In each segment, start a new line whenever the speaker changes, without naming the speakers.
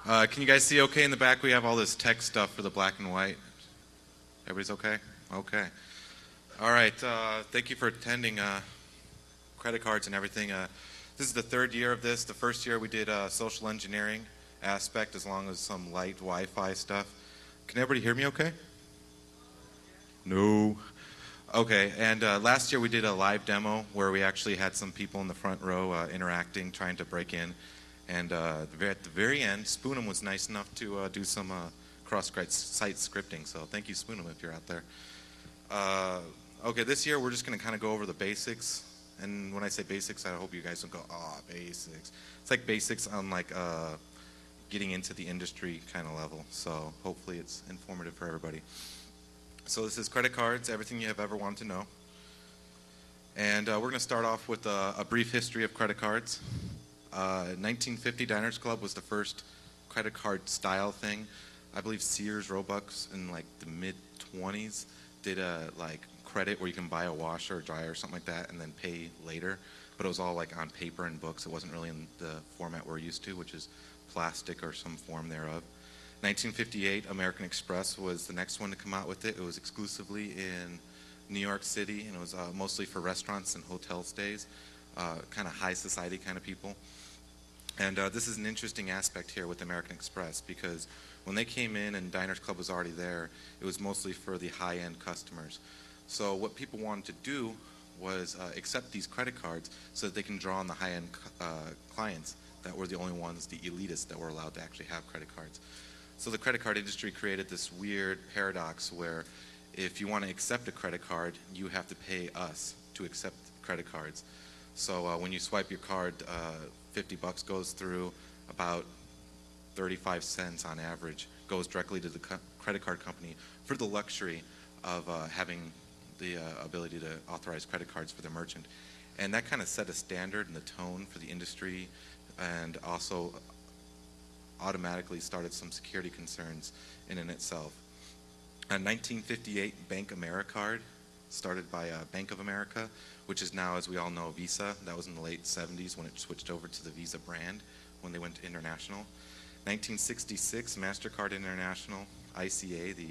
Can you guys see okay in the back? We have all this tech stuff for the black and white. Everybody's okay? Okay. All right. Thank you for attending credit cards and everything. This is the third year of this. The first year we did social engineering aspect as long as some light Wi-Fi stuff. Can everybody hear me okay? No. Okay, and last year we did a live demo where we actually had some people in the front row interacting, trying to break in. And at the very end, Spoonum was nice enough to do some cross-site scripting. So thank you, Spoonum, if you're out there. Okay, this year we're just going to kind of go over the basics. And when I say basics, I hope you guys don't go, basics. It's like basics on like getting into the industry kind of level. So hopefully it's informative for everybody. So this is credit cards, everything you have ever wanted to know. And we're going to start off with a brief history of credit cards. 1950 Diners Club was the first credit card style thing. I believe Sears Roebuck in like the mid-20s did a like credit where you can buy a washer or dryer or something like that and then pay later. But it was all like on paper and books. It wasn't really in the format we're used to, which is plastic or some form thereof. 1958, American Express was the next one to come out with it. It was exclusively in New York City, and it was mostly for restaurants and hotel stays, kind of high society kind of people. And this is an interesting aspect here with American Express because when they came in and Diners Club was already there, it was mostly for the high-end customers. So what people wanted to do was accept these credit cards so that they can draw on the high-end clients that were the only ones, the elitists, that were allowed to actually have credit cards. So the credit card industry created this weird paradox where if you want to accept a credit card, you have to pay us to accept credit cards. So when you swipe your card, $50 goes through, about 35 cents on average goes directly to the credit card company for the luxury of having the ability to authorize credit cards for the merchant. And that kind of set a standard and the tone for the industry, and also automatically started some security concerns in and itself. A 1958 Bank Americard, started by Bank of America, which is now, as we all know, Visa. That was in the late 70s when it switched over to the Visa brand when they went international. 1966, MasterCard International, ICA, the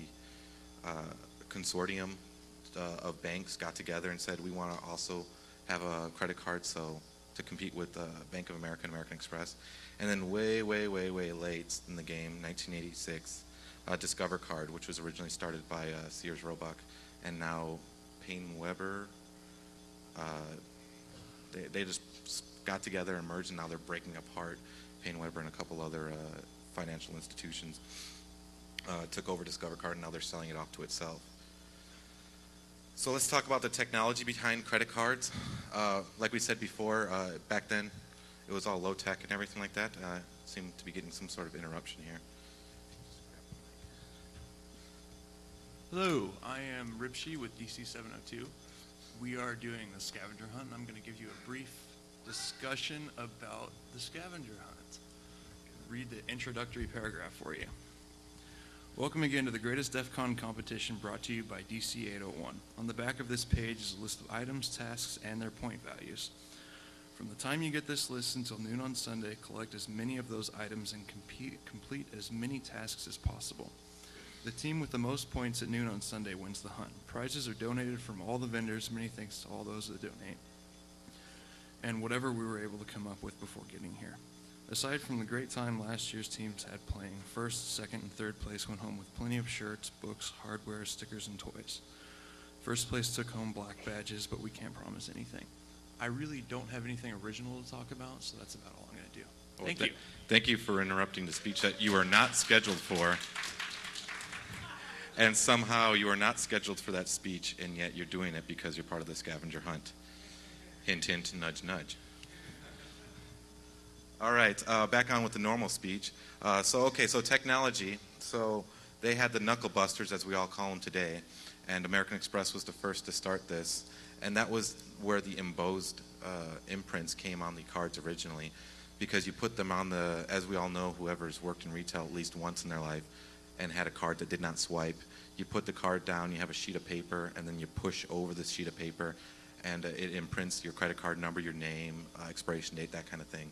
consortium of banks got together and said, we want to also have a credit card to compete with Bank of America and American Express. And then way late in the game, 1986, Discover Card, which was originally started by Sears Roebuck, and now PaineWebber. They just got together and merged, and now they're breaking apart. PaineWebber and a couple other financial institutions took over Discover Card, and now they're selling it off to itself. So let's talk about the technology behind credit cards. Like we said before, back then it was all low-tech and everything like that. Seemed to be getting some sort of interruption here.
Hello, I am Ripshi with DC 702. We are doing the scavenger hunt, and I'm going to give you a brief discussion about the scavenger hunt. Read the introductory paragraph for you. Welcome again to the greatest DEF CON competition brought to you by DC 801. On the back of this page is a list of items, tasks, and their point values. From the time you get this list until noon on Sunday, collect as many of those items and complete as many tasks as possible. The team with the most points at noon on Sunday wins the hunt. Prizes are donated from all the vendors, many thanks to all those that donate, and whatever we were able to come up with before getting here. Aside from the great time last year's teams had playing, first, second, and third place went home with plenty of shirts, books, hardware, stickers, and toys. First place took home black badges, but we can't promise anything. I really don't have anything original to talk about, so that's about all I'm going to do. Thank you.
Thank you for interrupting the speech that you are not scheduled for. And somehow you are not scheduled for that speech, and yet you're doing it because you're part of the scavenger hunt. Hint, hint, nudge, nudge. All right, back on with the normal speech. So technology. So they had the knuckle busters, as we all call them today, and American Express was the first to start this. And that was where the embossed imprints came on the cards originally, because you put them on the, as we all know, whoever's worked in retail at least once in their life and had a card that did not swipe, you put the card down, you have a sheet of paper, and then you push over the sheet of paper, and it imprints your credit card number, your name, expiration date, that kind of thing.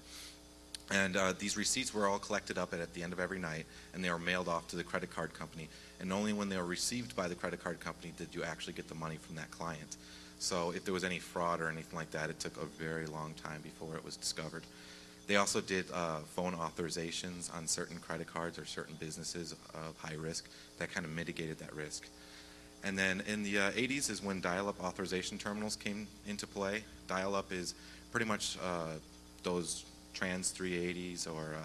And these receipts were all collected up at the end of every night, and they were mailed off to the credit card company. And only when they were received by the credit card company did you actually get the money from that client. So if there was any fraud or anything like that, it took a very long time before it was discovered. They also did phone authorizations on certain credit cards or certain businesses of high risk that kind of mitigated that risk. And then in the 80s is when dial-up authorization terminals came into play. Dial-up is pretty much those Trans 380s or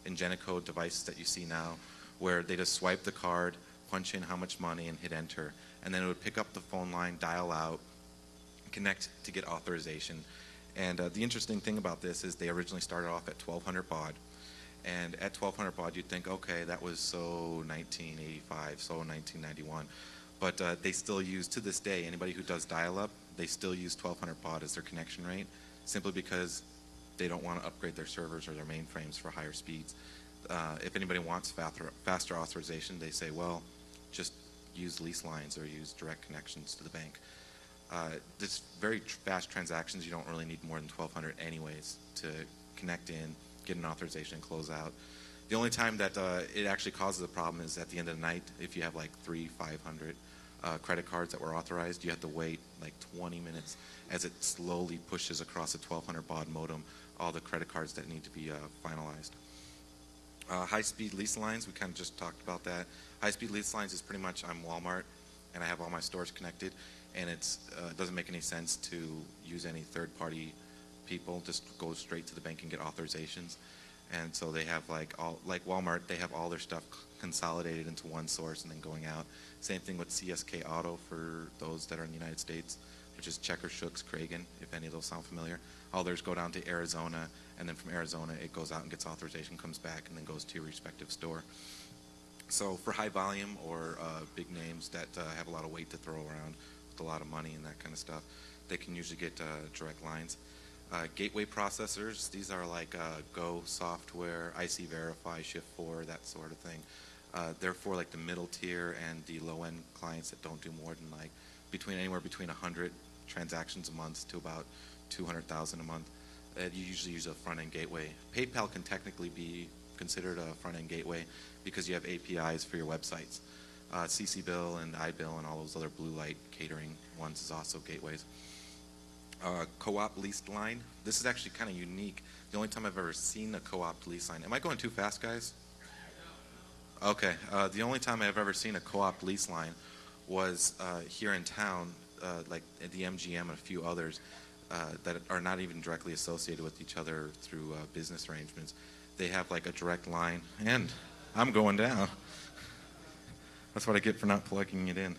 Ingenicode devices that you see now, where they just swipe the card, punch in how much money, and hit enter. And then it would pick up the phone line, dial out, connect to get authorization. And the interesting thing about this is they originally started off at 1,200 baud. And at 1,200 baud, you'd think, okay, that was so 1985, so 1991. But they still use, to this day, anybody who does dial-up, they still use 1,200 baud as their connection rate, simply because they don't want to upgrade their servers or their mainframes for higher speeds. If anybody wants faster authorization, they say, well, just use lease lines or use direct connections to the bank. This very fast transactions, you don't really need more than 1,200 anyways to connect in, get an authorization, and close out. The only time that it actually causes a problem is at the end of the night. If you have like 500 credit cards that were authorized, you have to wait like 20 minutes as it slowly pushes across a 1,200 baud modem all the credit cards that need to be finalized. High-speed lease lines, we kind of just talked about that. High-speed lease lines is pretty much, I'm Walmart, and I have all my stores connected, and it doesn't make any sense to use any third-party people. Just go straight to the bank and get authorizations. And so they have like Walmart, they have all their stuff consolidated into one source and then going out. Same thing with CSK Auto for those that are in the United States, which is Checker, Schooks, Kragen, if any of those sound familiar. All theirs go down to Arizona, and then from Arizona it goes out and gets authorization, comes back, and then goes to your respective store. So for high volume or big names that have a lot of weight to throw around with a lot of money and that kind of stuff, they can usually get direct lines. Gateway processors, these are like Go software, IC Verify, Shift4, that sort of thing. They're for like the middle tier and the low-end clients that don't do more than like anywhere between 100 transactions a month to about 200,000 a month. You usually use a front-end gateway. PayPal can technically be considered a front-end gateway because you have APIs for your websites. CCBill and iBill and all those other blue light catering ones is also gateways. Co-op leased line. This is actually kind of unique. The only time I've ever seen a co-op lease line. Am I going too fast, guys? Okay. The only time I've ever seen a co-op lease line was here in town, like at the MGM and a few others that are not even directly associated with each other through business arrangements. They have like a direct line, and I'm going down. That's what I get for not plugging it in.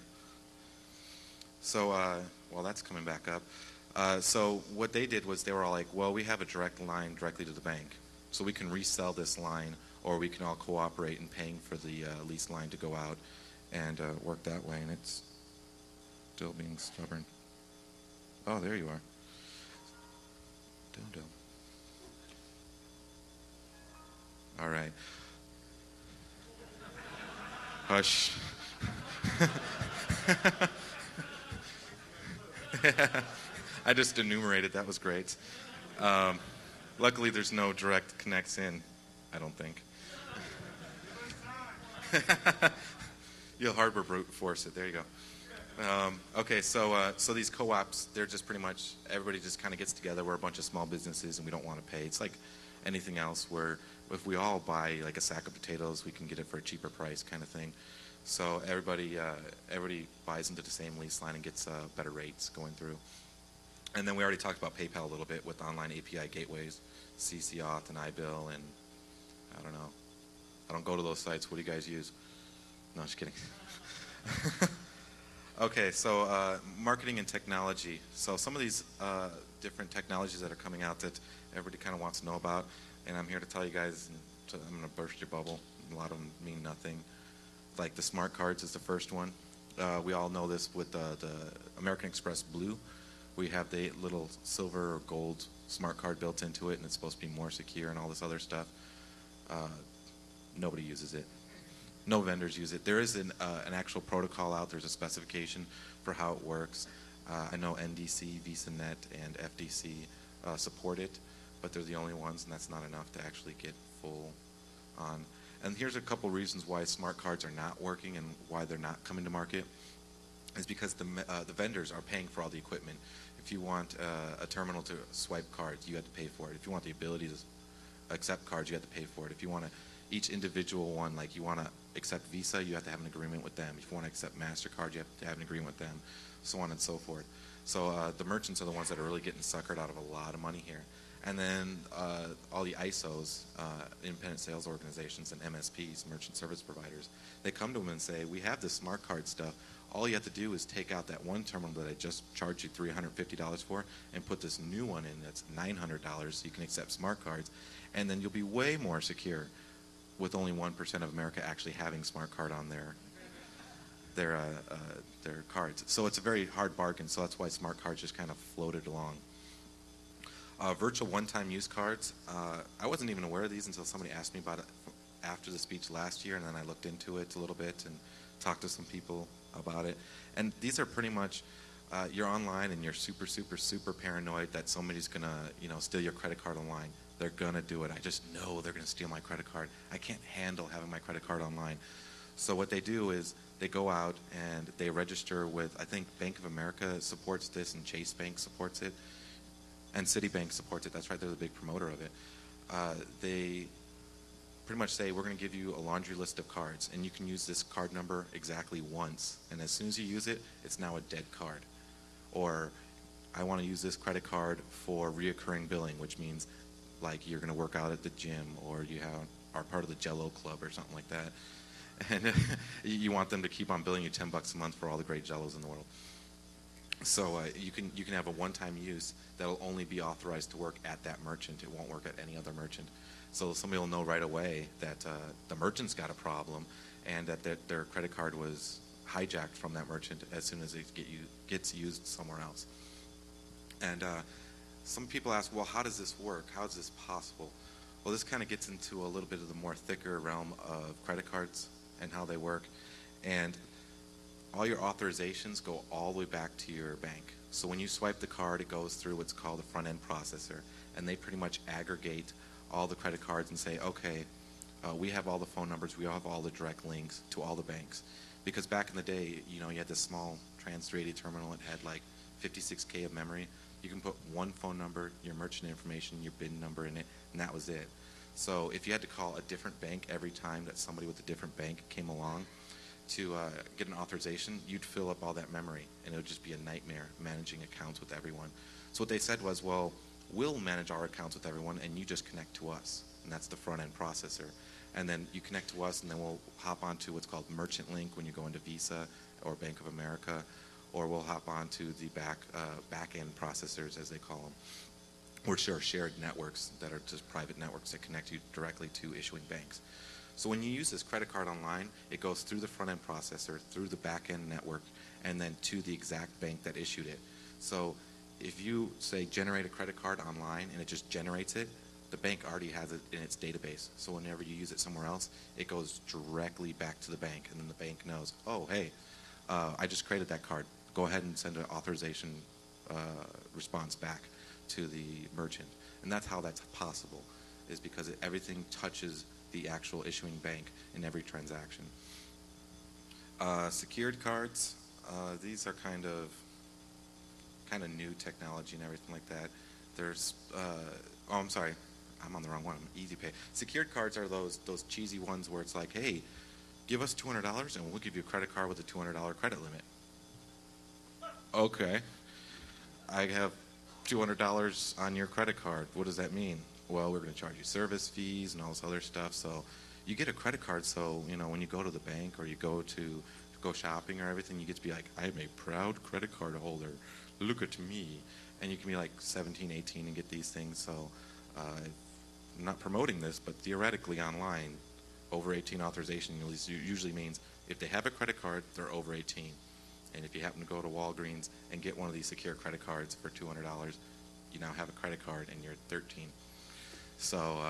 So, well, that's coming back up. So what they did was they were all like, well, we have a direct line directly to the bank, so we can resell this line, or we can all cooperate in paying for the lease line to go out and work that way, and it's still being stubborn. Oh, there you are. Dodo. All right. Hush. I just enumerated. That was great. Luckily, there's no direct connects in, I don't think. You'll harbor brute force it. There you go. Okay, so these co-ops, they're just pretty much, everybody just kind of gets together. We're a bunch of small businesses, and we don't want to pay. It's like anything else where if we all buy like a sack of potatoes, we can get it for a cheaper price kind of thing. So everybody buys into the same lease line and gets better rates going through. And then we already talked about PayPal a little bit with online API gateways, CCAuth and iBill, and I don't know. I don't go to those sites. What do you guys use? No, just kidding. Okay, so marketing and technology. So some of these different technologies that are coming out that everybody kind of wants to know about, and I'm here to tell you guys, I'm going to burst your bubble. A lot of them mean nothing. Like the smart cards is the first one. We all know this with the American Express Blue. We have the little silver or gold smart card built into it, and it's supposed to be more secure and all this other stuff. Nobody uses it. No vendors use it. There is an actual protocol out. There's a specification for how it works. I know NDC, VisaNet, and FDC support it, but they're the only ones, and that's not enough to actually get full on. And here's a couple reasons why smart cards are not working and why they're not coming to market. Is because the vendors are paying for all the equipment. If you want a terminal to swipe cards, you have to pay for it. If you want the ability to accept cards, you have to pay for it. If you want each individual one, like you want to accept Visa, you have to have an agreement with them. If you want to accept MasterCard, you have to have an agreement with them, so on and so forth. So the merchants are the ones that are really getting suckered out of a lot of money here. And then all the ISOs, independent sales organizations, and MSPs, merchant service providers, they come to them and say, we have this smart card stuff. All you have to do is take out that one terminal that I just charged you $350 for and put this new one in that's $900 so you can accept smart cards, and then you'll be way more secure with only 1% of America actually having smart card on their cards. So it's a very hard bargain, so that's why smart cards just kind of floated along. Virtual one-time use cards, I wasn't even aware of these until somebody asked me about it after the speech last year, and then I looked into it a little bit and talked to some people about it. And these are pretty much, you're online and you're super, super, super paranoid that somebody's going to, steal your credit card online. They're going to do it. I just know they're going to steal my credit card. I can't handle having my credit card online. So what they do is they go out and they register with, I think Bank of America supports this and Chase Bank supports it and Citibank supports it. That's right, they're the big promoter of it. They pretty much say, we're going to give you a laundry list of cards, and you can use this card number exactly once. And as soon as you use it, it's now a dead card. Or I want to use this credit card for reoccurring billing, which means like you're going to work out at the gym, or you are part of the Jell-O club or something like that. And you want them to keep on billing you $10 a month for all the great Jell-Os in the world. So you can have a one-time use that'll only be authorized to work at that merchant. It won't work at any other merchant. So somebody will know right away that the merchant's got a problem and that their credit card was hijacked from that merchant as soon as it gets used somewhere else. And some people ask, well, how does this work? How is this possible? Well, this kind of gets into a little bit of the more thicker realm of credit cards and how they work. And all your authorizations go all the way back to your bank. So when you swipe the card, it goes through what's called a front-end processor, and they pretty much aggregate all the credit cards and say, okay, we have all the phone numbers, we have all the direct links to all the banks. Because back in the day, you had this small Trans 380 terminal, it had like 56K of memory. You can put one phone number, your merchant information, your BIN number in it, and that was it. So if you had to call a different bank every time that somebody with a different bank came along to get an authorization, you'd fill up all that memory, and it would just be a nightmare managing accounts with everyone. So what they said was, well, we'll manage our accounts with everyone, and you just connect to us, and that's the front-end processor. And then you connect to us, and then we'll hop onto what's called Merchant Link when you go into Visa or Bank of America, or we'll hop onto the back-end processors, as they call them, which are shared networks that are just private networks that connect you directly to issuing banks. So when you use this credit card online, it goes through the front-end processor, through the back-end network, and then to the exact bank that issued it. So if you, say, generate a credit card online and it just generates it, the bank already has it in its database. So whenever you use it somewhere else, it goes directly back to the bank, and then the bank knows, oh, hey, I just created that card. Go ahead and send an authorization response back to the merchant. And that's how that's possible, is because everything touches the actual issuing bank in every transaction. Secured cards, these are kind of new technology and everything like that. There's, I'm sorry, I'm on the wrong one. Easy Pay. Secured cards are those cheesy ones where it's like, hey, give us $200 and we'll give you a credit card with a $200 credit limit. Okay, I have $200 on your credit card. What does that mean? Well, we're going to charge you service fees and all this other stuff. So you get a credit card, so when you go to the bank or you go shopping or everything, you get to be like, I'm a proud credit card holder. Look at me. And you can be like 17, 18 and get these things. So I'm not promoting this, but theoretically online, over 18 authorization usually means if they have a credit card, they're over 18. And if you happen to go to Walgreens and get one of these secure credit cards for $200, you now have a credit card and you're 13. So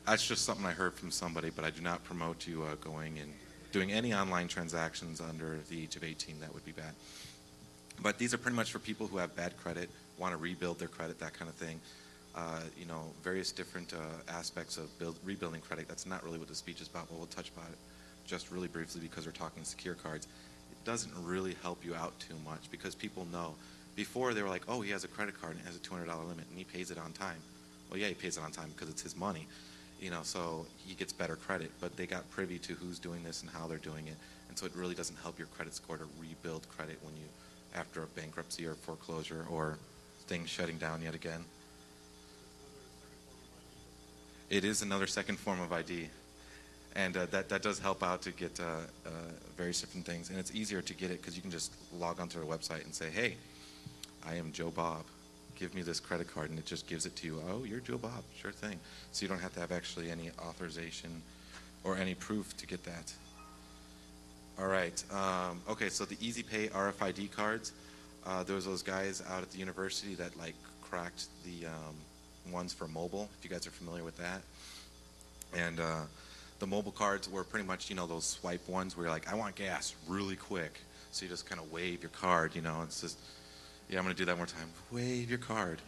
that's just something I heard from somebody, but I do not promote you going and doing any online transactions under the age of 18. That would be bad. But these are pretty much for people who have bad credit, want to rebuild their credit, that kind of thing. various different aspects of rebuilding credit. That's not really what the speech is about, but we'll touch about it just really briefly because we're talking secure cards. It doesn't really help you out too much because people know. Before they were like, oh, he has a credit card and it has a $200 limit and he pays it on time. Well, yeah, he pays it on time because it's his money, so he gets better credit. But they got privy to who's doing this and how they're doing it, and so it really doesn't help your credit score to rebuild credit when you, after a bankruptcy or foreclosure or things shutting down yet again. It is another second form of ID, and that does help out to get various different things, and it's easier to get it because you can just log onto their website and say, hey, I am Joe Bob. Give me this credit card, and it just gives it to you. Oh, you're Joe Bob. Sure thing. So you don't have to have actually any authorization or any proof to get that. All right. Okay, so the Easy Pay RFID cards. There was those guys out at the university that cracked the ones for mobile, if you guys are familiar with that. And the mobile cards were pretty much, those swipe ones where you're like, I want gas really quick. So you just kind of wave your card, it's just, yeah, I'm going to do that one more time. Wave your card.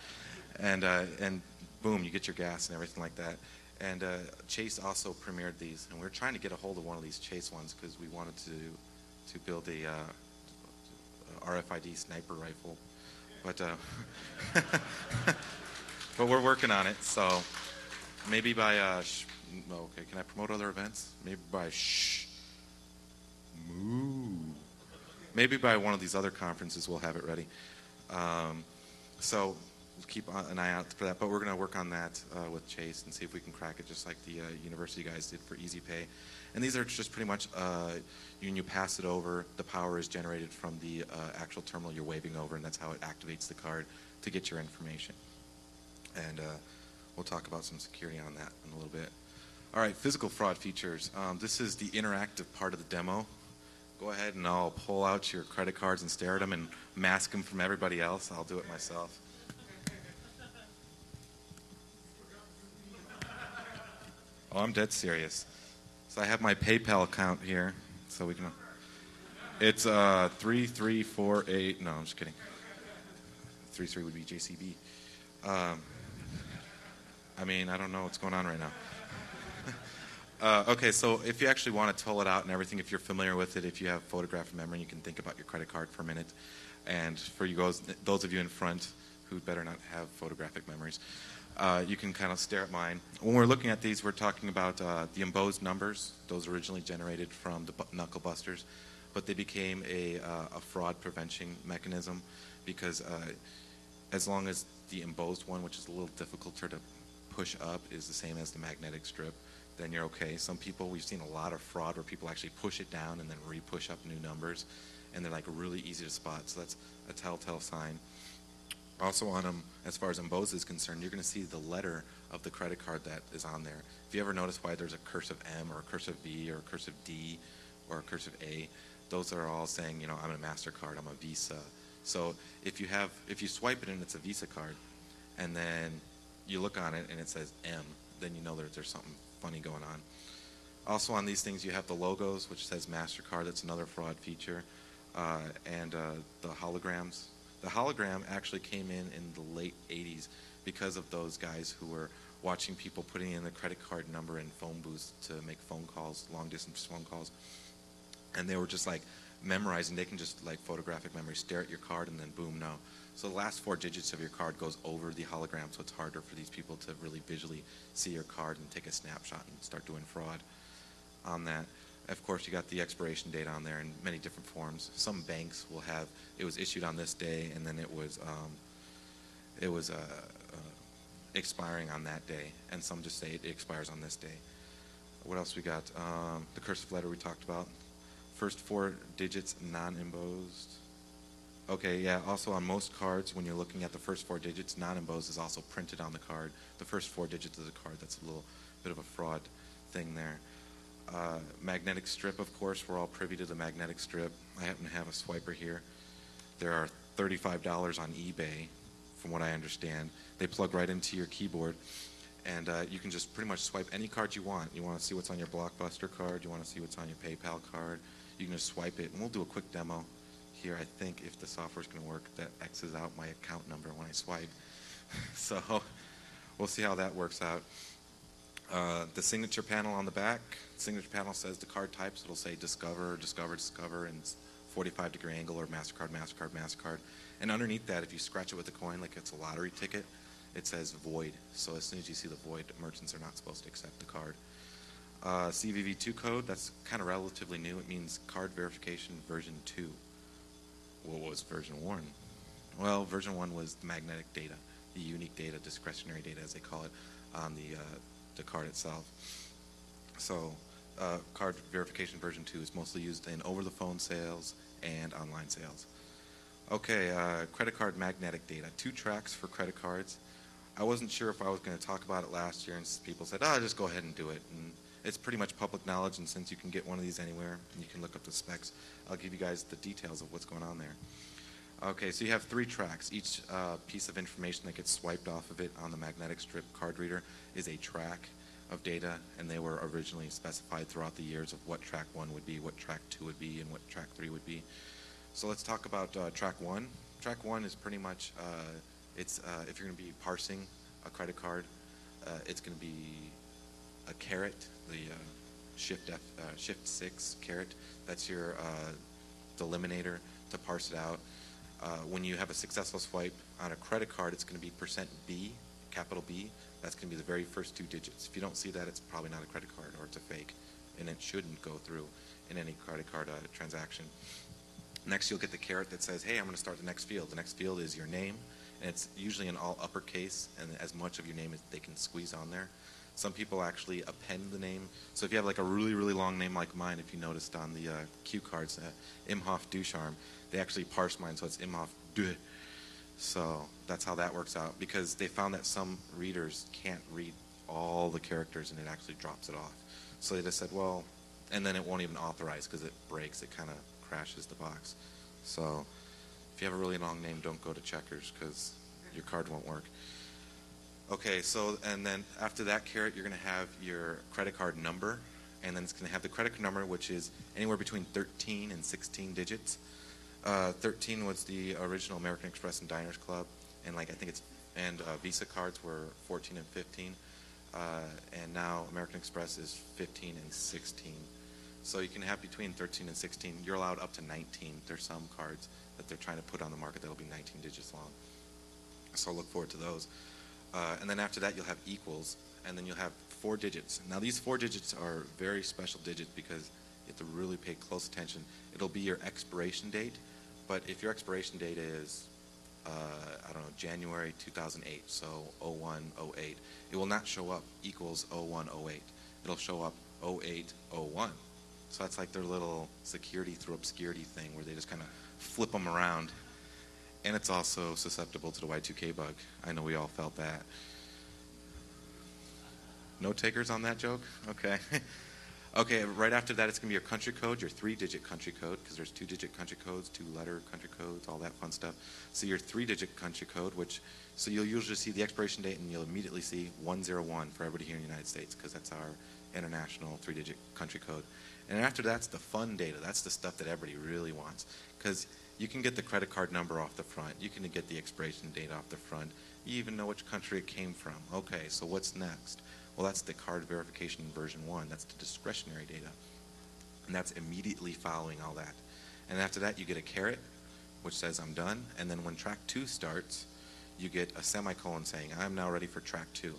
And boom, you get your gas and everything like that. And Chase also premiered these, and we were trying to get a hold of one of these Chase ones because we wanted to build a RFID sniper rifle. But but we're working on it, so maybe by okay, can I promote other events? Maybe by maybe by one of these other conferences we'll have it ready. So keep an eye out for that, but we're going to work on that with Chase and see if we can crack it just like the university guys did for Easy Pay. And these are just pretty much, you pass it over, the power is generated from the actual terminal you're waving over, and that's how it activates the card to get your information. And we'll talk about some security on that in a little bit. All right, physical fraud features. This is the interactive part of the demo. Go ahead and I'll pull out your credit cards and stare at them and mask them from everybody else. I'll do it myself. Oh, I'm dead serious. So I have my PayPal account here, so we can. It's 3348. No, I'm just kidding. 33 would be JCB. I don't know what's going on right now. Okay, so if you actually want to toll it out and everything, if you're familiar with it, if you have photographic memory, you can think about your credit card for a minute. And for you guys, those of you in front who better not have photographic memories, you can kind of stare at mine. When we're looking at these, we're talking about the embossed numbers. Those originally generated from the knuckle busters, but they became a fraud prevention mechanism because as long as the embossed one, which is a little difficult to push up, is the same as the magnetic strip, then you're okay. Some people, we've seen a lot of fraud where people actually push it down and then re-push up new numbers, and they're really easy to spot, so that's a telltale sign. Also on them, as far as embossed is concerned, you're going to see the letter of the credit card that is on there. If you ever notice why there's a cursive M or a cursive V or a cursive D or a cursive A, those are all saying, I'm a MasterCard, I'm a Visa. So if you swipe it and it's a Visa card, and then you look on it and it says M, then you know there's something funny going on. Also on these things you have the logos, which says MasterCard. That's another fraud feature. And the holograms. The hologram actually came in the late 80s because of those guys who were watching people putting in the credit card number in phone booths to make phone calls, long distance phone calls. And they were just memorizing. They can just photographic memory, stare at your card and then boom, no. So the last 4 digits of your card goes over the hologram, so it's harder for these people to really visually see your card and take a snapshot and start doing fraud on that. Of course, you got the expiration date on there in many different forms. Some banks will have, it was issued on this day, and then it was expiring on that day, and some just say it expires on this day. What else we got? The cursive letter we talked about. First 4 digits non-embossed. Okay, yeah, also on most cards, when you're looking at the first 4 digits, non-embossed is also printed on the card. The first 4 digits of the card, that's a little bit of a fraud thing there. Magnetic strip, of course, we're all privy to the magnetic strip. I happen to have a swiper here. There are $35 on eBay, from what I understand. They plug right into your keyboard, and you can just pretty much swipe any card you want. You want to see what's on your Blockbuster card, you want to see what's on your PayPal card, you can just swipe it, and we'll do a quick demo here. I think if the software's going to work, that X's out my account number when I swipe. So we'll see how that works out. The signature panel on the back, signature panel says the card types. It'll say Discover, Discover, Discover, and 45-degree angle, or MasterCard, MasterCard, MasterCard. And underneath that, if you scratch it with a coin like it's a lottery ticket, it says Void. So as soon as you see the Void, merchants are not supposed to accept the card. CVV2 code, that's kind of relatively new. It means Card Verification Version 2. What was version 1? Well, version 1 was the magnetic data, the unique data, discretionary data as they call it, on the card itself. So Card Verification Version 2 is mostly used in over-the-phone sales and online sales. Okay, credit card magnetic data. 2 tracks for credit cards. I wasn't sure if I was going to talk about it last year, and people said, just go ahead and do it. And it's pretty much public knowledge, and since you can get one of these anywhere, and you can look up the specs, I'll give you guys the details of what's going on there. Okay, so you have 3 tracks. Each piece of information that gets swiped off of it on the magnetic strip card reader is a track of data, and they were originally specified throughout the years of what track 1 would be, what track 2 would be, and what track 3 would be. So let's talk about track 1. Track 1 is pretty much, if you're going to be parsing a credit card, it's going to be a caret, the shift 6 caret. That's your delimiter to parse it out. When you have a successful swipe on a credit card, it's going to be %B, capital B. That's going to be the very first 2 digits. If you don't see that, it's probably not a credit card, or it's a fake, and it shouldn't go through in any credit card transaction. Next, you'll get the caret that says, hey, I'm going to start the next field. The next field is your name, and it's usually in all uppercase, and as much of your name as they can squeeze on there. Some people actually append the name. So if you have like a really, really long name like mine, if you noticed on the cue cards, Imhoff Ducharme, they actually parse mine, so it's Imhoff Du. So that's how that works out, because they found that some readers can't read all the characters, and it actually drops it off. So they just said, well, and then it won't even authorize because it breaks. It kind of crashes the box. So if you have a really long name, don't go to Checkers because your card won't work. Okay, so and then after that caret, you're going to have your credit card number, and then it's going to have the credit card number, which is anywhere between 13 and 16 digits. 13 was the original American Express and Diners Club, and Visa cards were 14 and 15, and now American Express is 15 and 16. So you can have between 13 and 16. You're allowed up to 19. There's some cards that they're trying to put on the market that'll be 19 digits long. So look forward to those. And then after that, you'll have equals, and then you'll have 4 digits. Now, these 4 digits are very special digits because you have to really pay close attention. It'll be your expiration date, but if your expiration date is, January 2008, so 0108, it will not show up equals 0108. It'll show up 0801. So that's like their little security through obscurity thing where they just kind of flip them around. And it's also susceptible to the Y2K bug. I know we all felt that. No takers on that joke? Okay. Okay, right after that, it's going to be your country code, your 3-digit country code, because there's 2-digit country codes, 2-letter country codes, all that fun stuff. So your 3-digit country code, so you'll usually see the expiration date, and you'll immediately see 101 for everybody here in the United States, because that's our international 3-digit country code. And after that's the fun data. That's the stuff that everybody really wants, because you can get the credit card number off the front. You can get the expiration date off the front. You even know which country it came from. Okay, so what's next? Well, that's the card verification version 1. That's the discretionary data. And that's immediately following all that. And after that, you get a caret, which says I'm done. And then when track 2 starts, you get a semicolon saying I'm now ready for track 2.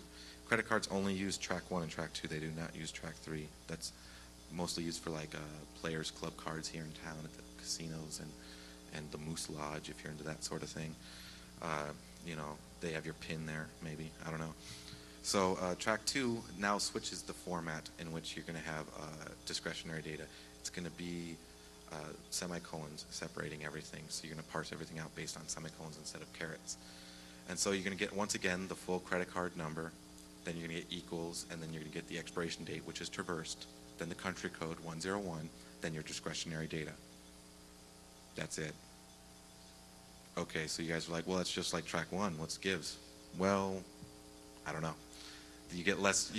Credit cards only use track 1 and track 2. They do not use track 3. That's mostly used for like players club cards here in town at the casinos and the Moose Lodge, if you're into that sort of thing. They have your pin there, maybe. I don't know. So track 2 now switches the format in which you're going to have discretionary data. It's going to be semicolons separating everything. So you're going to parse everything out based on semicolons instead of carets. And so you're going to get, once again, the full credit card number. Then you're going to get equals, and then you're going to get the expiration date, which is traversed. Then the country code, 101. Then your discretionary data. That's it. Okay, so you guys are like, well, it's just like track 1. What's gives? Well, I don't know. You get less.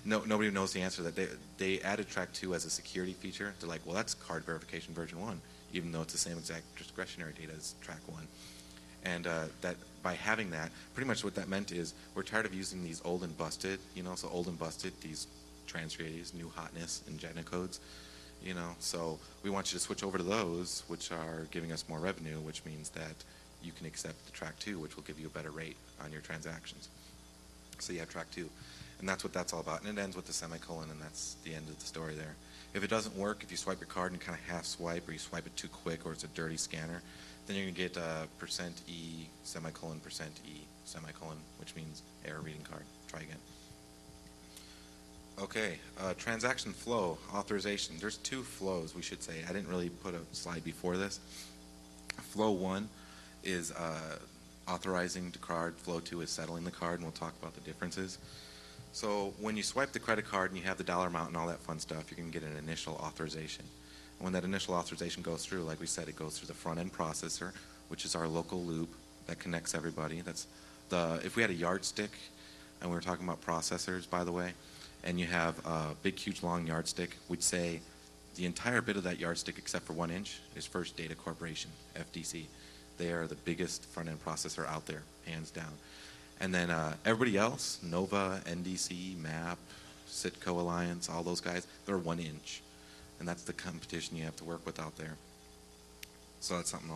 Nobody knows the answer to that. They added track 2 as a security feature. They're like, well, that's card verification version 1, even though it's the same exact discretionary data as track 1. And that by having that, pretty much what that meant is we're tired of using these old and busted, so old and busted, these trans-380s, new hotness and Jetna codes, so we want you to switch over to those, which are giving us more revenue, which means that you can accept the track 2, which will give you a better rate on your transactions. So you have track 2. And that's what that's all about. And it ends with the semicolon, and that's the end of the story there. If it doesn't work, if you swipe your card and kind of half swipe, or you swipe it too quick, or it's a dirty scanner, then you're going to get %E, semicolon, %E, semicolon, which means error reading card. Try again. Okay, transaction flow, authorization. There's 2 flows, we should say. I didn't really put a slide before this. Flow 1 is authorizing the card. Flow 2 is settling the card, and we'll talk about the differences. So when you swipe the credit card and you have the dollar amount and all that fun stuff, you're going to get an initial authorization. And when that initial authorization goes through, like we said, it goes through the front-end processor, which is our local loop that connects everybody. That's if we had a yardstick, and we were talking about processors, by the way, and you have a big, huge, long yardstick, we'd say the entire bit of that yardstick, except for 1 inch, is First Data Corporation, FDC. They are the biggest front-end processor out there, hands down. And then everybody else, Nova, NDC, MAP, Citco Alliance, all those guys, they're 1 inch. And that's the competition you have to work with out there. So that's something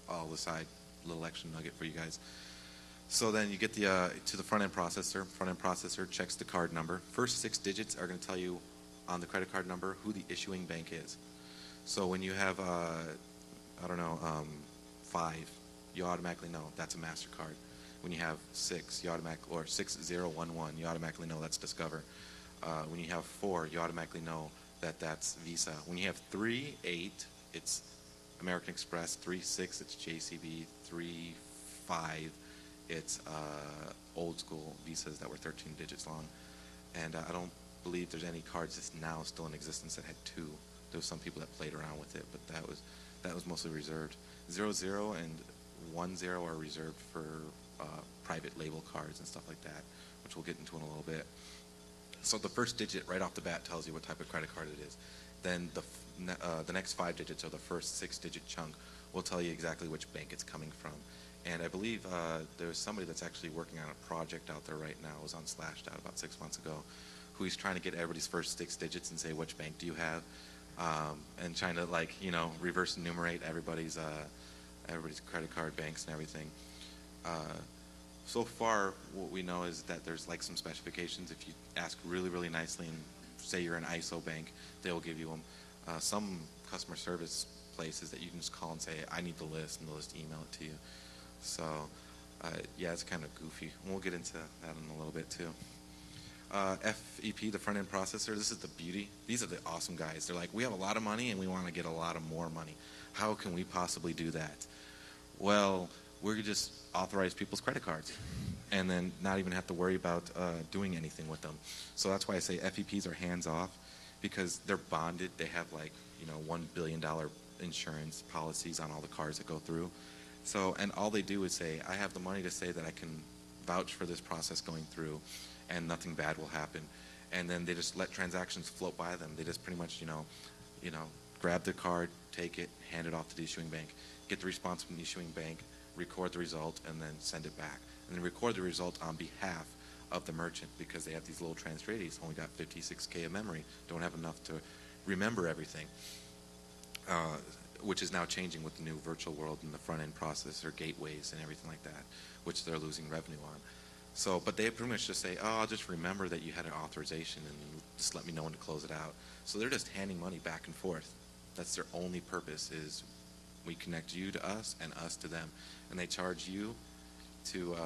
I'll decide, a little extra nugget for you guys. So then you get to the front-end processor. Front-end processor checks the card number. First 6 digits are going to tell you on the credit card number who the issuing bank is. So when you have, 5, you automatically know that's a MasterCard. When you have 6, or 6011, you automatically know that's Discover. When you have 4, you automatically know that that's Visa. When you have 3, 8, it's American Express. 3, 6, it's JCB. 3, 5, it's old school Visas that were 13 digits long. And I don't believe there's any cards that's now still in existence that had 2. There was some people that played around with it, but that was mostly reserved. 00 and 10 are reserved for private label cards and stuff like that, which we'll get into in a little bit. So the first digit right off the bat tells you what type of credit card it is. Then the next 5 digits, or the first 6-digit chunk, will tell you exactly which bank it's coming from. And I believe there's somebody that's actually working on a project out there right now. It was on Slashdot about 6 months ago, who he's trying to get everybody's first 6 digits and say, which bank do you have? And trying to, reverse enumerate everybody's credit card banks and everything. So far, what we know is that there's some specifications. If you ask really, really nicely and say you're an ISO bank, they will give you them. Some customer service places that you can just call and say, I need the list, and they'll just email it to you. So, yeah, it's kind of goofy. And we'll get into that in a little bit, too. FEP, the front-end processor, this is the beauty. These are the awesome guys. They're like, we have a lot of money, and we want to get a lot of more money. How can we possibly do that? Well, we're going to just authorize people's credit cards and then not even have to worry about doing anything with them. So that's why I say FEPs are hands-off, because they're bonded. They have $1 billion insurance policies on all the cars that go through. So, and all they do is say, I have the money to say that I can vouch for this process going through, and nothing bad will happen. And then they just let transactions float by them. They just pretty much, grab the card, take it, hand it off to the issuing bank, get the response from the issuing bank, record the result, and then send it back. And then record the result on behalf of the merchant, because they have these little trans-380s, only got 56K of memory, don't have enough to remember everything, which is now changing with the new virtual world and the front-end processor gateways and everything like that, which they're losing revenue on. So, but they pretty much just say, oh, I'll just remember that you had an authorization and just let me know when to close it out. So they're just handing money back and forth. That's their only purpose, is we connect you to us and us to them. And they charge you to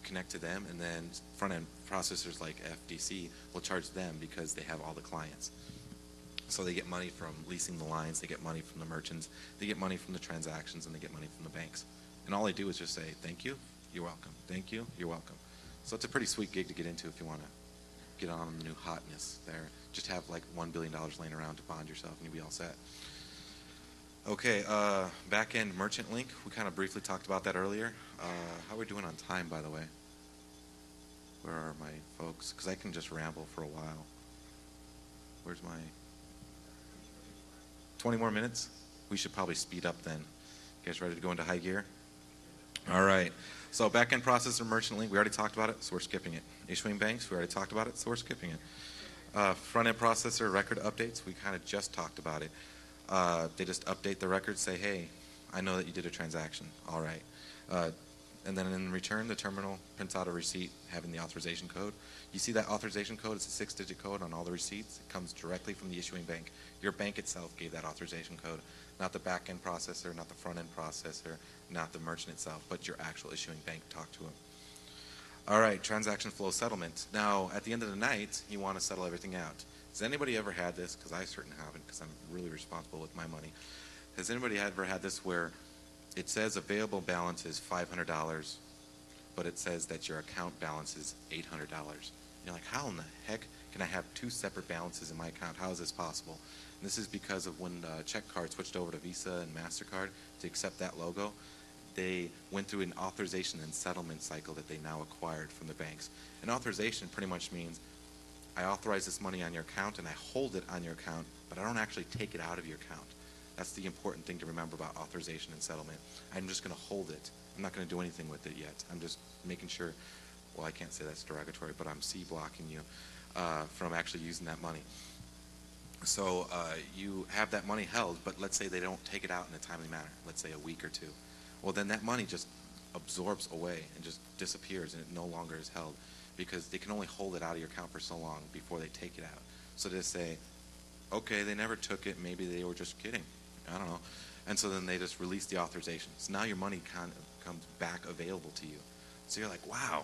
connect to them, and then front-end processors like FDC will charge them because they have all the clients. So they get money from leasing the lines, they get money from the merchants, they get money from the transactions, and they get money from the banks. And all they do is just say, thank you, you're welcome. Thank you, you're welcome. So it's a pretty sweet gig to get into if you want to get on the new hotness there. Just have $1 billion laying around to bond yourself, and you'll be all set. Okay, back-end merchant link. We kind of briefly talked about that earlier. How are we doing on time, by the way? Where are my folks? Because I can just ramble for a while. Where's my... 20 more minutes? We should probably speed up then. You guys ready to go into high gear? All right. So back-end processor, merchant link, we already talked about it, so we're skipping it. Issuing banks, we already talked about it, so we're skipping it. Front-end processor, record updates, we kind of just talked about it. They just update the record, say, hey, I know that you did a transaction. All right. And then in return, the terminal prints out a receipt having the authorization code. You see that authorization code? It's a 6-digit code on all the receipts. It comes directly from the issuing bank. Your bank itself gave that authorization code, not the back-end processor, not the front-end processor, not the merchant itself, but your actual issuing bank talked to them. All right, transaction flow settlement. Now, at the end of the night, you want to settle everything out. Has anybody ever had this? Because I certainly haven't, because I'm really responsible with my money. Has anybody ever had this where it says available balance is $500, but it says that your account balance is $800? You're like, how in the heck can I have two separate balances in my account? How is this possible? And this is because of when check card switched over to Visa and MasterCard to accept that logo. They went through an authorization and settlement cycle that they now acquired from the banks. An authorization pretty much means I authorize this money on your account and I hold it on your account, but I don't actually take it out of your account. That's the important thing to remember about authorization and settlement. I'm just going to hold it. I'm not going to do anything with it yet. I'm just making sure, well, I can't say that's derogatory, but I'm C-blocking you from actually using that money. So you have that money held, but let's say they don't take it out in a timely manner, let's say a week or two. Well, then that money just absorbs away and just disappears, and it no longer is held because they can only hold it out of your account for so long before they take it out. So they say, okay, they never took it. Maybe they were just kidding. I don't know. And so then they just release the authorization. So now your money kind of comes back available to you. So you're like, wow,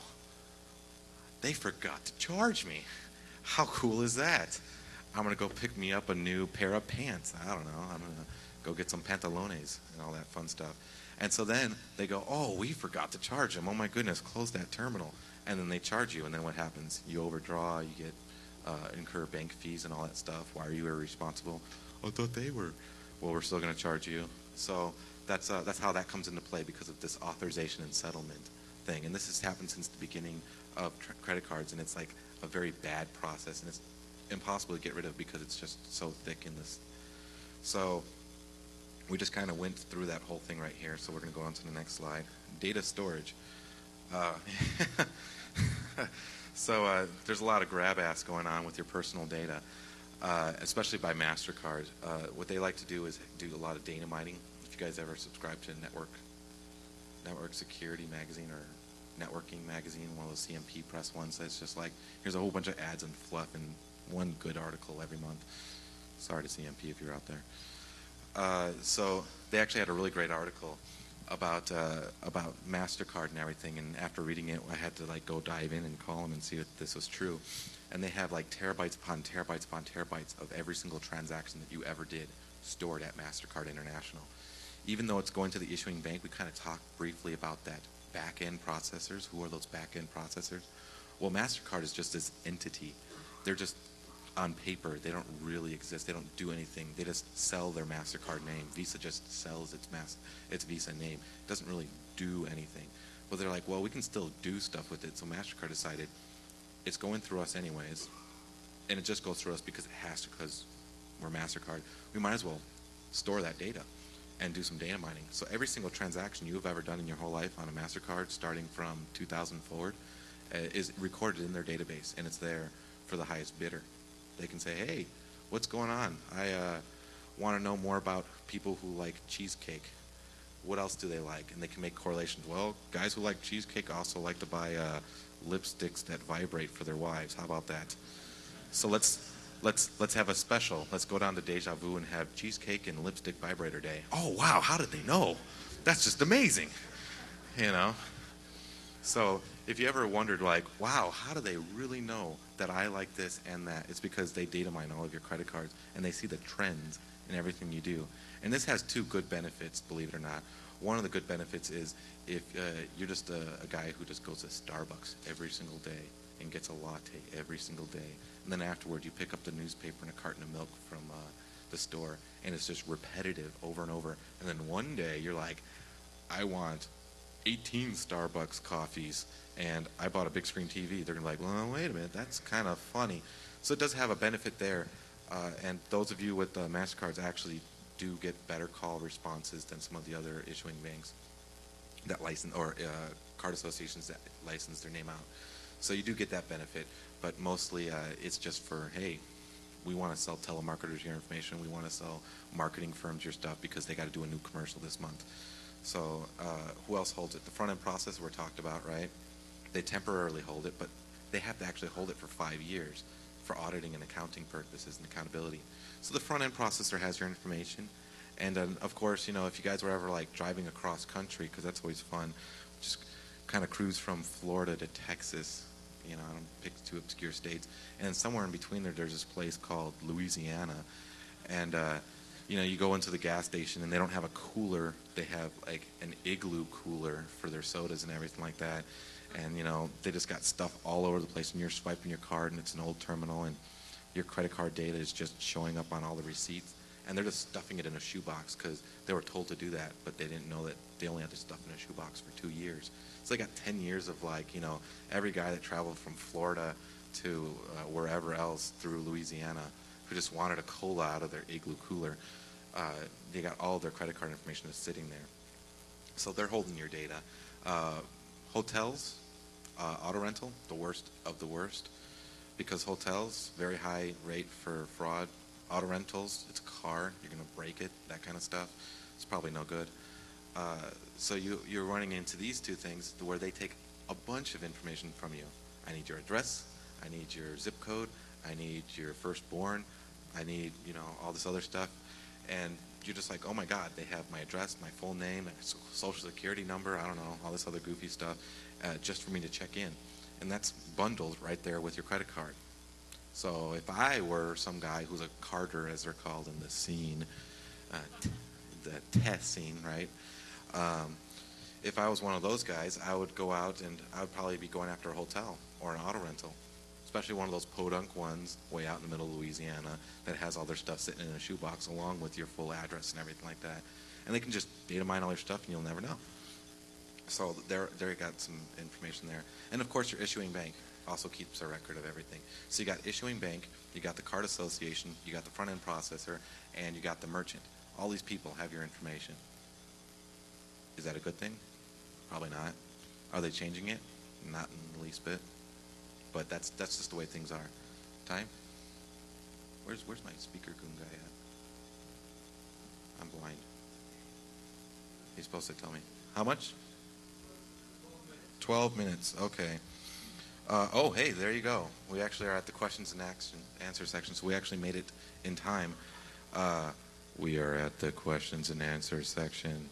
they forgot to charge me. How cool is that? I'm going to go pick me up a new pair of pants. I don't know. I'm going to go get some pantalones and all that fun stuff. And so then they go, oh, we forgot to charge them. Oh, my goodness, close that terminal. And then they charge you. And then what happens? You overdraw. You get incur bank fees and all that stuff. Why are you irresponsible? I thought they were. Well, we're still going to charge you. So that's how that comes into play because of this authorization and settlement thing. And this has happened since the beginning of credit cards. And it's like a very bad process. And it's impossible to get rid of because it's just so thick in this. So we just kind of went through that whole thing right here. So we're going to go on to the next slide. Data storage. So there's a lot of grab ass going on with your personal data, especially by MasterCard. What they like to do is do a lot of data mining. If you guys ever subscribe to Network Security Magazine or Networking Magazine, one of those CMP Press ones, it's just like, here's a whole bunch of ads and fluff and one good article every month. Sorry to CMP if you're out there. So they actually had a really great article about MasterCard and everything, and after reading it, I had to like go dive in and call them and see if this was true. And they have like terabytes upon terabytes upon terabytes of every single transaction that you ever did stored at MasterCard International. Even though it's going to the issuing bank, we kind of talked briefly about that back-end processors. Who are those back-end processors? Well, MasterCard is just this entity. They're just on paper. They don't really exist. They don't do anything. They just sell their MasterCard name. Visa just sells its Visa name. It doesn't really do anything. But they're like, well, we can still do stuff with it. So MasterCard decided it's going through us anyways, and it just goes through us because it has to, because we're MasterCard. We might as well store that data and do some data mining. So every single transaction you've ever done in your whole life on a MasterCard, starting from 2000 forward, is recorded in their database, and it's there for the highest bidder. They can say, hey, what's going on? I want to know more about people who like cheesecake. What else do they like? And they can make correlations. Well, guys who like cheesecake also like to buy lipsticks that vibrate for their wives. How about that? So let's have a special. Let's go down to Deja Vu and have cheesecake and lipstick vibrator day. Oh, wow, how did they know? That's just amazing. You know? So if you ever wondered, like, wow, how do they really know that I like this and that? It's because they data mine all of your credit cards, and they see the trends in everything you do. And this has two good benefits, believe it or not. One of the good benefits is if you're just a guy who just goes to Starbucks every single day and gets a latte every single day, and then afterward you pick up the newspaper and a carton of milk from the store, and it's just repetitive over and over. And then one day you're like, I want 18 Starbucks coffees, and I bought a big screen TV. They're going to be like, well, wait a minute, that's kind of funny. So it does have a benefit there, and those of you with MasterCards actually do get better call responses than some of the other issuing banks. that license, or card associations that license their name out. So you do get that benefit, but mostly it's just for, hey, we want to sell telemarketers your information. We want to sell marketing firms your stuff because they got to do a new commercial this month. So who else holds it? The front-end processor we're talked about, right? They temporarily hold it, but they have to actually hold it for 5 years for auditing and accounting purposes and accountability. So the front-end processor has your information. And of course, if you guys were ever like driving across country, because that's always fun, just kind of cruise from Florida to Texas, I don't pick two obscure states, and somewhere in between there's this place called Louisiana, and you go into the gas station and they don't have a cooler, they have like an Igloo cooler for their sodas and everything like that, and they just got stuff all over the place, and you're swiping your card and it's an old terminal, and your credit card data is just showing up on all the receipts, and they're just stuffing it in a shoebox because they were told to do that, but they didn't know that they only had to stuff in a shoebox for 2 years. So they got 10 years of every guy that traveled from Florida to wherever else through Louisiana who just wanted a cola out of their Igloo cooler. They got all of their credit card information is sitting there. So they're holding your data. Hotels, auto rental, the worst of the worst, because hotels, very high rate for fraud. Auto rentals, it's a car, you're going to break it, that kind of stuff. It's probably no good. So you're running into these two things where they take a bunch of information from you. I need your address, I need your zip code, I need your firstborn, I need, all this other stuff. And you're just like, oh my God, they have my address, my full name, my social security number, I don't know, all this other goofy stuff, just for me to check in. And that's bundled right there with your credit card. So if I were some guy who's a carder, as they're called in the scene, the test scene, right? If I was one of those guys, I would go out and I would probably be going after a hotel or an auto rental, especially one of those podunk ones way out in the middle of Louisiana that has all their stuff sitting in a shoebox along with your full address and everything like that. And they can just data mine all your stuff and you'll never know. So they got some information there. And of course your issuing bank also keeps a record of everything. So you got issuing bank, you got the card association, you got the front-end processor, and you got the merchant. All these people have your information. Is that a good thing? Probably not. Are they changing it? Not in the least bit. But that's just the way things are. Time? Where's my speaker goon guy at? I'm blind. He's supposed to tell me. How much? 12 minutes. Okay. Oh, hey, there you go. We actually are at the questions and answer section, so we actually made it in time. We are at the questions and answer section.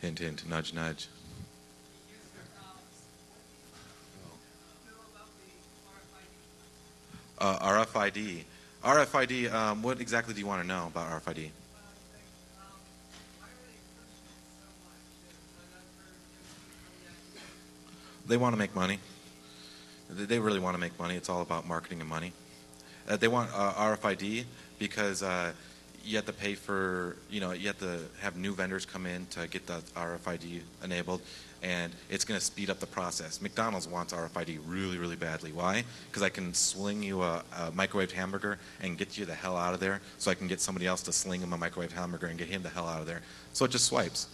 Hint, hint, nudge, nudge. RFID. RFID, what exactly do you want to know about RFID? They want to make money. They really want to make money. It's all about marketing and money. They want RFID because you have to pay for, you have to have new vendors come in to get the RFID enabled, and it's going to speed up the process. McDonald's wants RFID really, really badly. Why? Because I can sling you a microwaved hamburger and get you the hell out of there, so I can get somebody else to sling him a microwaved hamburger and get him the hell out of there. So it just swipes.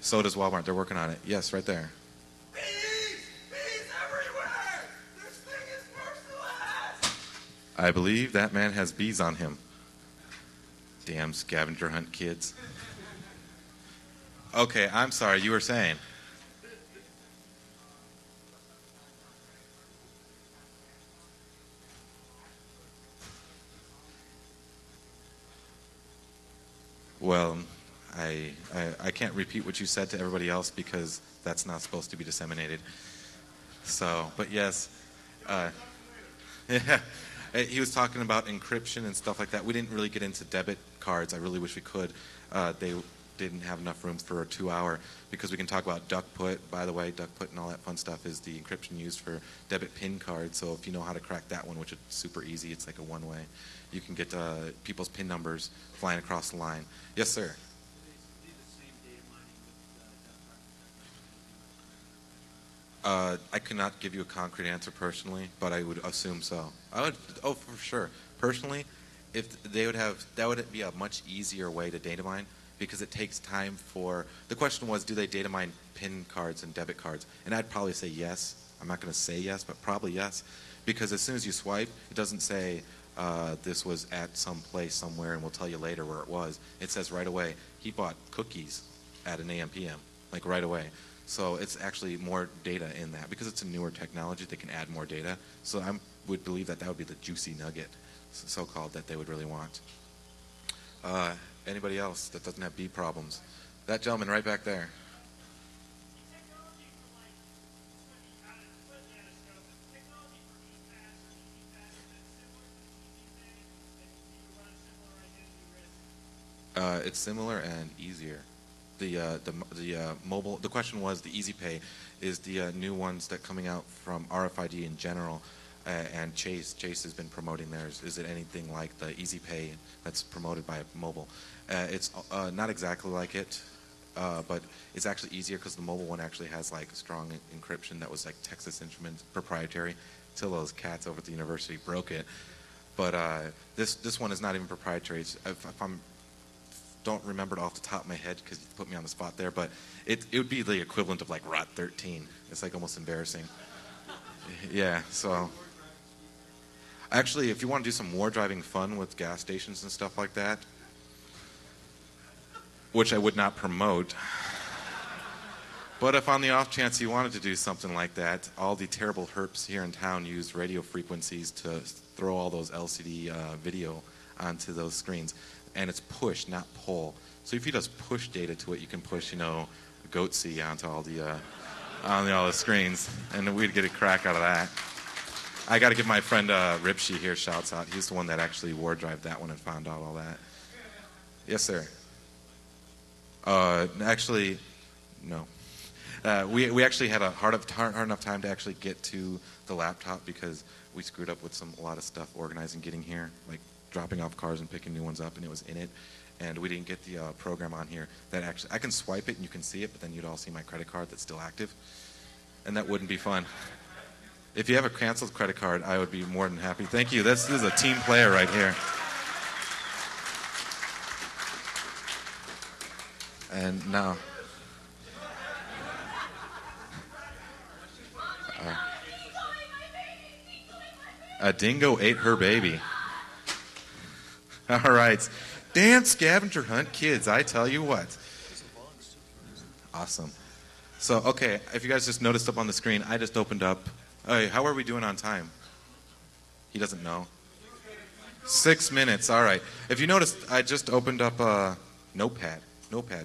So does Walmart. They're working on it. Yes, right there. I believe that man has bees on him. Damn scavenger hunt kids. Okay, I'm sorry, you were saying. Well, I can't repeat what you said to everybody else because that's not supposed to be disseminated. So, but yes. Yeah. He was talking about encryption and stuff like that. We didn't really get into debit cards. I really wish we could. They didn't have enough room for a 2-hour because we can talk about duck put. By the way, duck put and all that fun stuff is the encryption used for debit PIN cards. So if you know how to crack that one, which is super easy, it's like a one-way, you can get people's PIN numbers flying across the line. Yes, sir. I cannot give you a concrete answer personally, but I would assume so. Oh, for sure. Personally, if they would have, that would be a much easier way to data mine because it takes time for, the question was, do they data mine PIN cards and debit cards? And I'd probably say yes. I'm not going to say yes, but probably yes, because as soon as you swipe, it doesn't say this was at some place somewhere and we'll tell you later where it was. It says right away, he bought cookies at an AM PM, like right away. So it's actually more data in that. Because it's a newer technology, they can add more data. So I would believe that that would be the juicy nugget, so-called, that they would really want. Anybody else that doesn't have beep problems? That gentleman right back there. It's similar and easier. The mobile. The question was the Easy Pay is the new ones that coming out from RFID in general, and Chase has been promoting theirs. Is it anything like the Easy Pay that's promoted by mobile? It's not exactly like it, but it's actually easier because the mobile one actually has like strong encryption that was like Texas Instruments proprietary till those cats over at the university broke it. But this one is not even proprietary. It's, if I'm don't remember it off the top of my head because you put me on the spot there, but it would be the equivalent of like ROT 13. It's like almost embarrassing. Yeah, so actually, if you want to do some war driving fun with gas stations and stuff like that, which I would not promote, but if on the off chance you wanted to do something like that, all the terrible herps here in town use radio frequencies to throw all those LCD video onto those screens. And it's push, not pull. So if you just push data to it, you can push, you know, Goatsy onto all the all the screens, and we'd get a crack out of that. I got to give my friend Ripshy here shouts out. He's the one that actually war drived that one and found out all that. Yes, sir. Actually, no. We actually had a hard enough time to actually get to the laptop because we screwed up with a lot of stuff organizing getting here, like dropping off cars and picking new ones up, and it was in it, and we didn't get the program on here that actually, I can swipe it and you can see it, but then you'd all see my credit card that's still active, and that wouldn't be fun. If you have a canceled credit card, I would be more than happy. Thank you. This is a team player right here. And now, a dingo ate her baby. All right. Dance scavenger hunt kids, I tell you what. Awesome. So, okay, if you guys just noticed up on the screen, I just opened up. Hey, how are we doing on time? He doesn't know. 6 minutes, all right. If you noticed, I just opened up a notepad,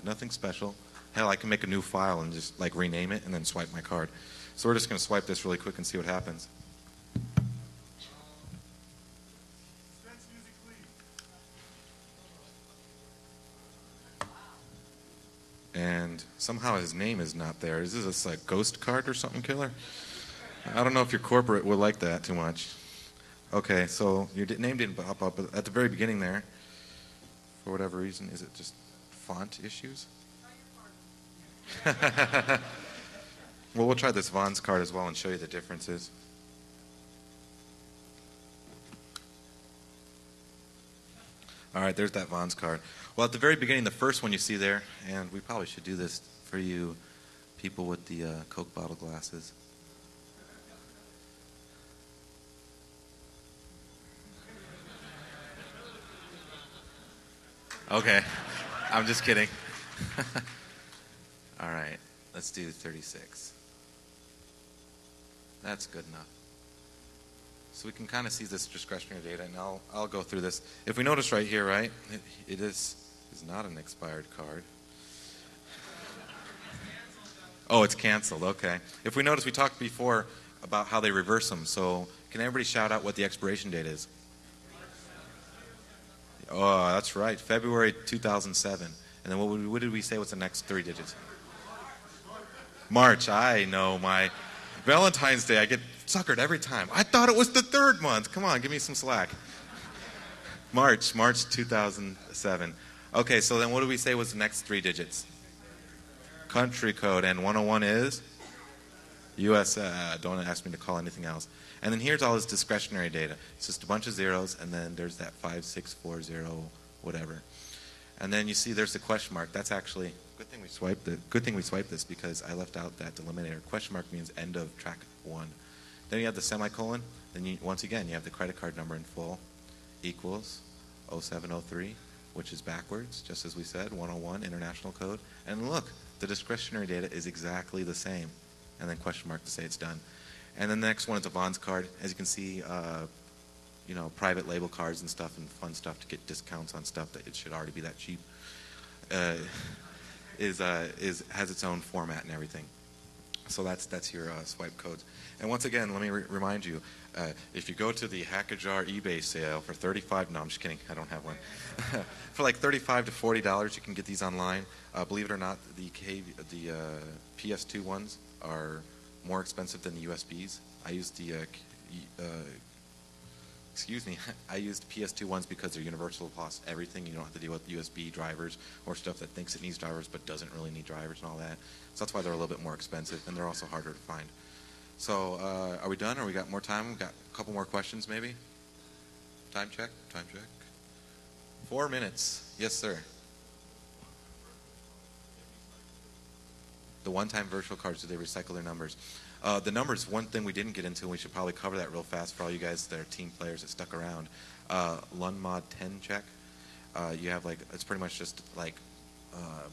nothing special. Hell, I can make a new file and just like rename it and then swipe my card. So we're just going to swipe this really quick and see what happens. And somehow his name is not there. Is this a ghost card or something, killer? I don't know if your corporate would like that too much. Okay, so your name didn't pop up at the very beginning there. For whatever reason, is it just font issues? Well, we'll try this Vaughn's card as well and show you the differences. All right, there's that Vaughn's card. Well, at the very beginning, the first one you see there, and we probably should do this for you people with the Coke bottle glasses. Okay, I'm just kidding. All right, let's do 36. That's good enough. So we can kind of see this discretionary data, and I'll go through this. If we notice right here, right, it is not an expired card. Oh, it's canceled, okay. If we notice, we talked before about how they reverse them, so can everybody shout out what the expiration date is? Oh, that's right, February 2007. And then what did we say was the next 3 digits? March, I know my Valentine's Day, I get suckered every time. I thought it was the 3rd month. Come on, give me some slack. March 2007. Okay, so then what did we say was the next 3 digits? Country code, and 101 is? US, don't ask me to call anything else. And then here's all this discretionary data. It's just a bunch of zeros, and then there's that 5640 whatever. And then you see there's the question mark. That's actually good thing we swiped it. Good thing we swiped this because I left out that delimiter. Question mark means end of track 1. Then you have the semicolon. Then once again you have the credit card number in full equals 0703, which is backwards, just as we said, 101 international code. And look, the discretionary data is exactly the same. And then question mark to say it's done. And then the next one is a Vons card. As you can see, private label cards and stuff and fun stuff to get discounts on stuff that it should already be that cheap. Has its own format and everything. So that's your swipe codes. And once again, let me remind you, if you go to the Hackajar eBay sale for $35, no, I'm just kidding, I don't have one. For like $35 to $40, you can get these online. Believe it or not, the PS2 ones are more expensive than the USBs. I used I used PS2 ones because they're universal across everything. You don't have to deal with USB drivers or stuff that thinks it needs drivers but doesn't really need drivers and all that. So that's why they're a little bit more expensive, and they're also harder to find. So are we done, or we got more time? We've got a couple more questions maybe? Time check? Time check. 4 minutes. Yes, sir. The one-time virtual cards, do they recycle their numbers? The numbers, one thing we didn't get into, and we should probably cover that real fast for all you guys that are team players that stuck around. LUNMOD 10 check. You have it's pretty much just like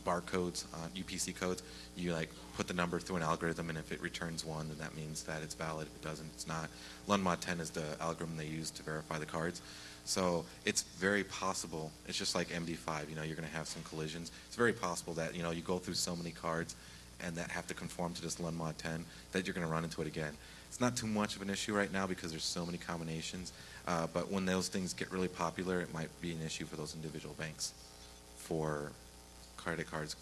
barcodes, UPC codes. You put the number through an algorithm, and if it returns 1, then that means that it's valid. If it doesn't, it's not. LUNMOD 10 is the algorithm they use to verify the cards. So it's very possible, it's just like MD5, you're going to have some collisions. It's very possible that, you go through so many cards and that have to conform to this LUNMOD 10 that you're going to run into it again. It's not too much of an issue right now because there's so many combinations, but when those things get really popular, it might be an issue for those individual banks for credit cards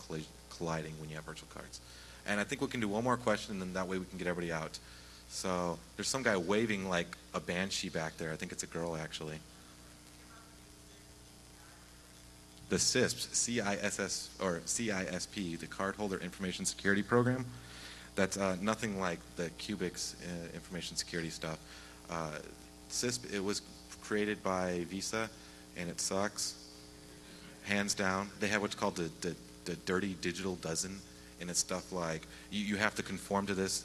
colliding when you have virtual cards. And I think we can do one more question, and then that way we can get everybody out. So there's some guy waving like a banshee back there. I think it's a girl, actually. The CISP, CISS, or CISP, the Cardholder Information Security Program. That's nothing like the Cubics information security stuff. CISP, it was created by Visa, and it sucks, hands down. They have what's called the Dirty Digital Dozen, and it's stuff like you have to conform to this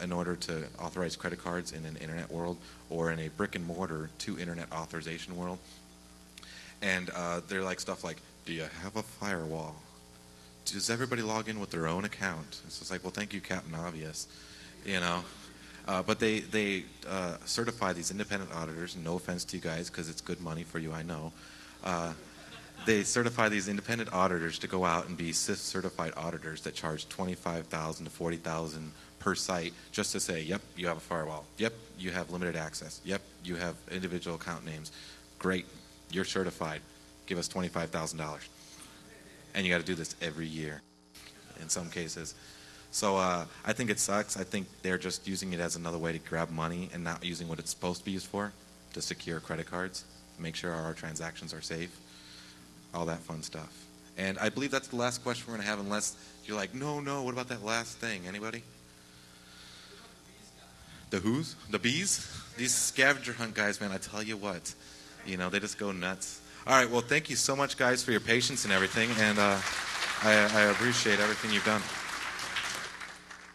in order to authorize credit cards in an internet world or in a brick and mortar to internet authorization world. And they're like stuff like, do you have a firewall? Does everybody log in with their own account? It's just like, well, thank you, Captain Obvious, But they certify these independent auditors, and no offense to you guys because it's good money for you, I know. They certify these independent auditors to go out and be CISP certified auditors that charge $25,000 to $40,000 per site just to say, yep, you have a firewall. Yep, you have limited access. Yep, you have individual account names. Great. You're certified. Give us $25,000. And you got to do this every year in some cases. So I think it sucks. I think they're just using it as another way to grab money and not using what it's supposed to be used for, to secure credit cards, make sure our transactions are safe, all that fun stuff. And I believe that's the last question we're going to have, unless you're like, no, what about that last thing? Anybody? The who's? The bees? These scavenger hunt guys, man, I tell you what. They just go nuts. All right, well, thank you so much, guys, for your patience and everything, and I appreciate everything you've done.